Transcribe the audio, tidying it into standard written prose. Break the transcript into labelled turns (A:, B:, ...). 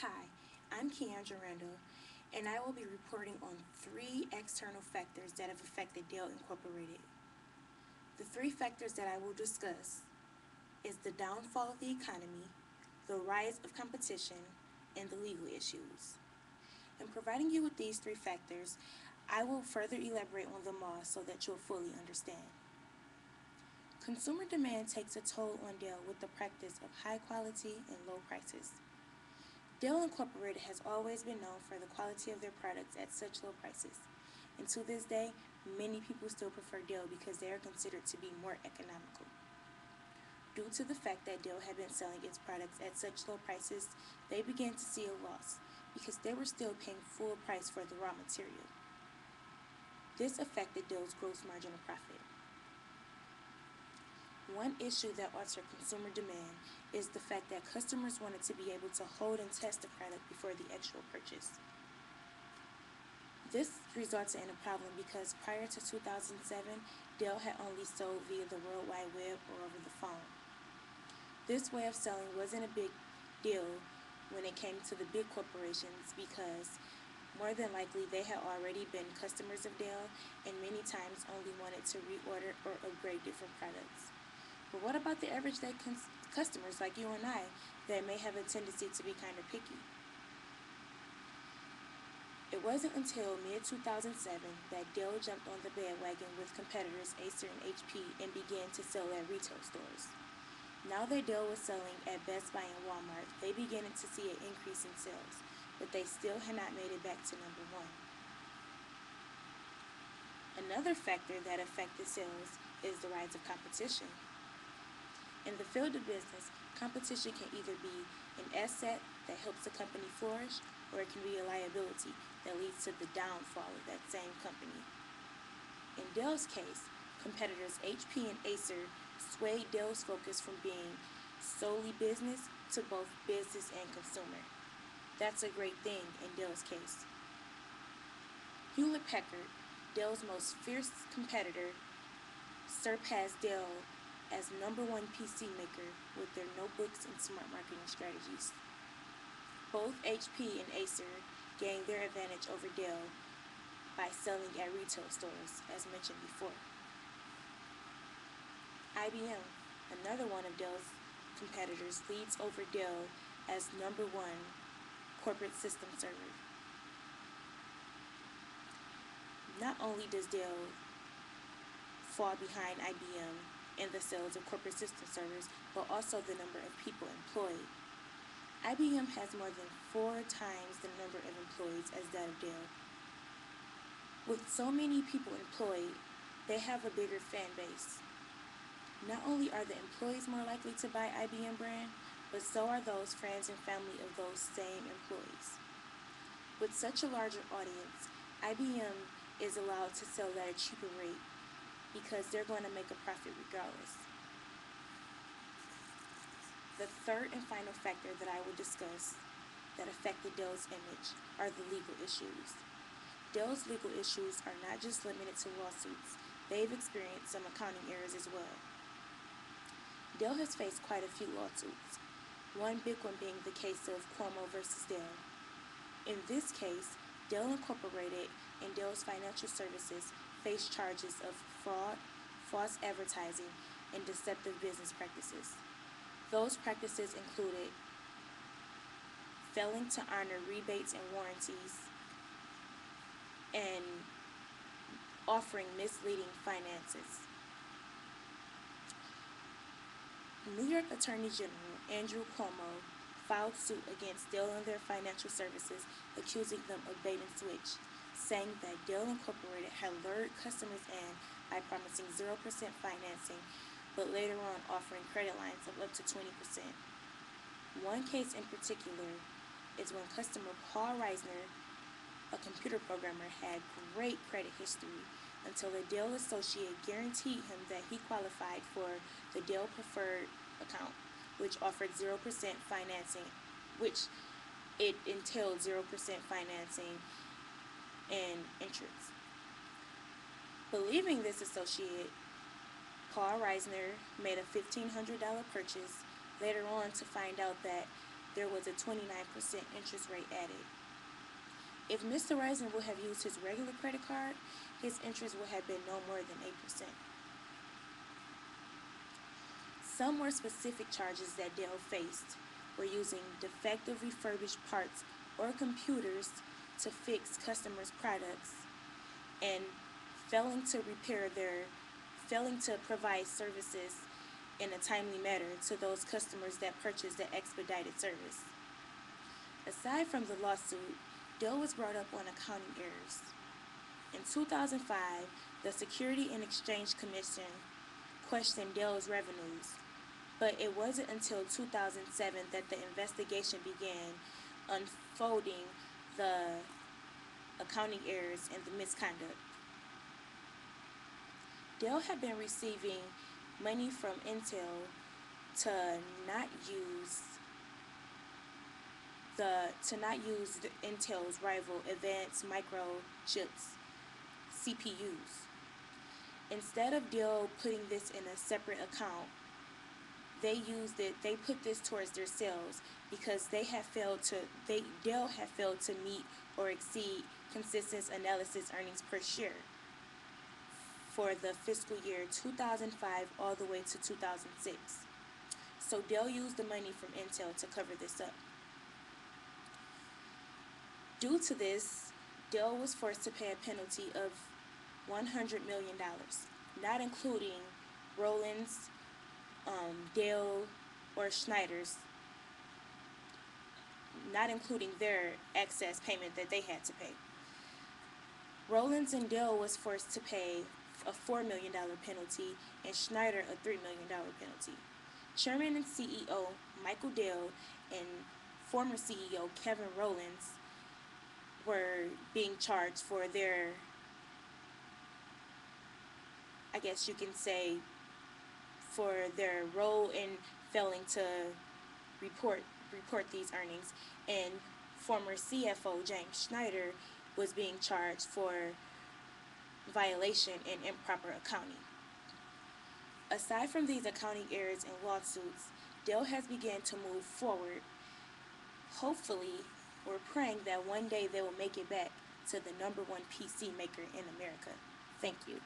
A: Hi, I'm Keandra Randall, and I will be reporting on three external factors that have affected Dell Incorporated. The three factors that I will discuss is the downfall of the economy, the rise of competition, and the legal issues. In providing you with these three factors, I will further elaborate on them all so that you'll fully understand. Consumer demand takes a toll on Dell with the practice of high quality and low prices. Dell Incorporated has always been known for the quality of their products at such low prices, and to this day, many people still prefer Dell because they are considered to be more economical. Due to the fact that Dell had been selling its products at such low prices, they began to see a loss because they were still paying full price for the raw material. This affected Dell's gross margin of profit. One issue that altered consumer demand is the fact that customers wanted to be able to hold and test the product before the actual purchase. This resulted in a problem because prior to 2007, Dell had only sold via the World Wide Web or over the phone. This way of selling wasn't a big deal when it came to the big corporations because more than likely they had already been customers of Dell and many times only wanted to reorder or upgrade different products. But what about the average day customers like you and I that may have a tendency to be kind of picky? It wasn't until mid-2007 that Dell jumped on the bandwagon with competitors Acer and HP and began to sell at retail stores. Now that Dell was selling at Best Buy and Walmart, they began to see an increase in sales, but they still had not made it back to number one. Another factor that affected sales is the rise of competition. In the field of business, competition can either be an asset that helps a company flourish, or it can be a liability that leads to the downfall of that same company. In Dell's case, competitors HP and Acer swayed Dell's focus from being solely business to both business and consumer. That's a great thing in Dell's case. Hewlett-Packard, Dell's most fierce competitor, surpassed Dell as number one PC maker with their notebooks and smart marketing strategies. Both HP and Acer gained their advantage over Dell by selling at retail stores, as mentioned before. IBM, another one of Dell's competitors, leads over Dell as number one corporate system server. Not only does Dell fall behind IBM in the sales of corporate system servers, but also the number of people employed. IBM has more than 4 times the number of employees as that of Dell. With so many people employed, they have a bigger fan base. Not only are the employees more likely to buy IBM brand, but so are those friends and family of those same employees. With such a larger audience, IBM is allowed to sell at a cheaper rate because they're going to make a profit regardless. The third and final factor that I will discuss that affected Dell's image are the legal issues. Dell's legal issues are not just limited to lawsuits. They've experienced some accounting errors as well. Dell has faced quite a few lawsuits, one big one being the case of Cuomo versus Dell. In this case, Dell Incorporated and Dell's financial services faced charges of fraud, false advertising, and deceptive business practices. Those practices included failing to honor rebates and warranties and offering misleading finances. New York Attorney General Andrew Cuomo filed suit against Dell and their financial services, accusing them of bait and switch, saying that Dell Incorporated had lured customers in by promising 0% financing, but later on offering credit lines of up to 20%. One case in particular is when customer Paul Reisner, a computer programmer, had great credit history until a Dell associate guaranteed him that he qualified for the Dell Preferred account, which offered 0% financing, which it entailed 0% financing and interest. Believing this associate, Paul Reisner made a $1,500 purchase later on to find out that there was a 29% interest rate added. If Mr. Reisner would have used his regular credit card, his interest would have been no more than 8%. Some more specific charges that Dell faced were using defective refurbished parts or computers to fix customers' products and failing to provide services in a timely manner to those customers that purchased the expedited service. Aside from the lawsuit, Dell was brought up on accounting errors. In 2005, the Security and Exchange Commission questioned Dell's revenues, but it wasn't until 2007 that the investigation began unfolding the accounting errors and the misconduct. Dell had been receiving money from Intel to not use Intel's rival advanced microchips CPUs. Instead of Dell putting this in a separate account, they put this towards their sales because Dell had failed to meet or exceed consensus analysis earnings per share for the fiscal year 2005 all the way to 2006. So Dell used the money from Intel to cover this up. Due to this, Dell was forced to pay a penalty of $100 million, not including Roland's, Dell, or Schneider's, not including their excess payment that they had to pay. Roland's and Dell was forced to pay a $4 million penalty and Schneider a $3 million penalty. Chairman and CEO Michael Dell and former CEO Kevin Rowlands were being charged for their, I guess you can say, for their role in failing to report these earnings, and former CFO James Schneider was being charged for violation and improper accounting. Aside from these accounting errors and lawsuits, Dell has begun to move forward. Hopefully, we're praying that one day they will make it back to the #1 PC maker in America. Thank you.